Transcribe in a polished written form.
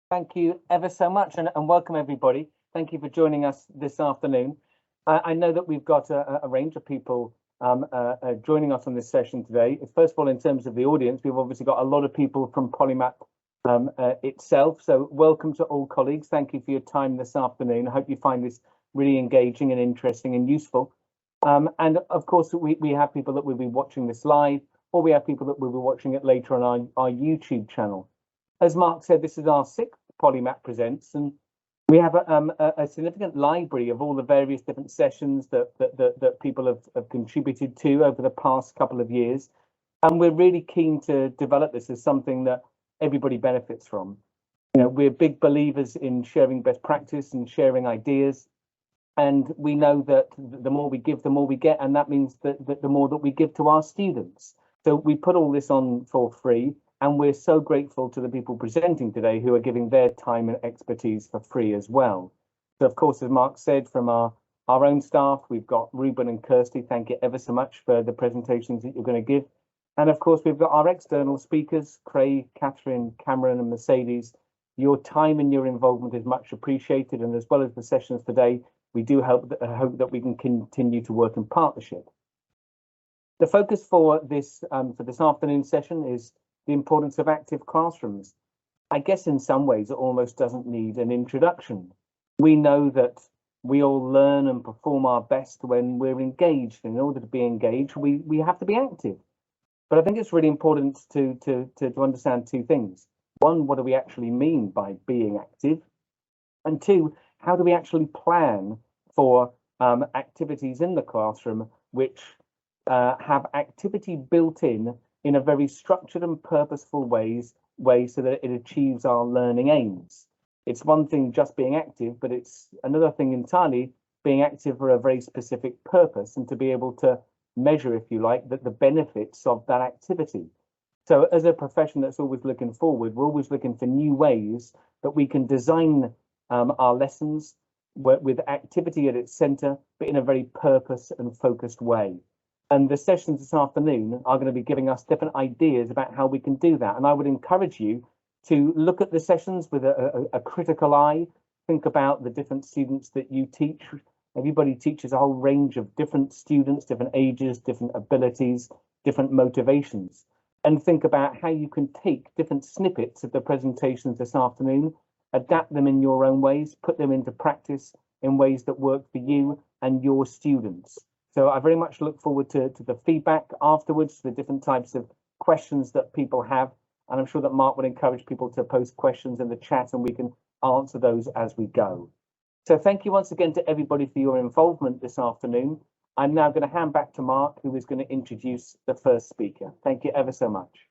Thank you ever so much and welcome everybody. Thank you for joining us this afternoon. I know that we've got a range of people joining us on this session today. First of all, in terms of the audience, we've obviously got a lot of people from PolyMAT itself. So welcome to all colleagues. Thank you for your time this afternoon. I hope you find this really engaging and interesting and useful. And of course, we have people that will be watching this live, or we have people that will be watching it later on our YouTube channel. As Mark said, this is our 6th PolyMAT Presents, and we have a significant library of all the various different sessions that people have contributed to over the past couple of years. And we're really keen to develop this as something that everybody benefits from. You know, we're big believers in sharing best practice and sharing ideas. And we know that the more we give, the more we get, and that means that the more that we give to our students. So we put all this on for free. And we're so grateful to the people presenting today who are giving their time and expertise for free as well. So, of course, as Mark said, from our own staff, we've got Ruben and Kirsty. Thank you ever so much for the presentations that you're going to give. And of course, we've got our external speakers, Craig, Catherine, Cameron and Mercedes. Your time and your involvement is much appreciated. And as well as the sessions today, we do hope that we can continue to work in partnership. The focus for this afternoon session is the importance of active classrooms. I guess in some ways it almost doesn't need an introduction. We know that we all learn and perform our best when we're engaged. In order to be engaged, we have to be active. But I think it's really important to understand two things. One, what do we actually mean by being active? And two, how do we actually plan for activities in the classroom which have activity built in a very structured and purposeful way so that it achieves our learning aims. It's one thing just being active, but it's another thing entirely being active for a very specific purpose and to be able to measure, if you like, the benefits of that activity. So as a profession that's always looking forward, we're always looking for new ways that we can design our lessons with activity at its center, but in a very purpose and focused way. And the sessions this afternoon are going to be giving us different ideas about how we can do that. And I would encourage you to look at the sessions with a critical eye. Think about the different students that you teach. Everybody teaches a whole range of different students, different ages, different abilities, different motivations. And think about how you can take different snippets of the presentations this afternoon, adapt them in your own ways, put them into practice in ways that work for you and your students. So I very much look forward to the feedback afterwards, the different types of questions that people have. And I'm sure that Mark would encourage people to post questions in the chat and we can answer those as we go. So thank you once again to everybody for your involvement this afternoon. I'm now going to hand back to Mark, who is going to introduce the first speaker. Thank you ever so much.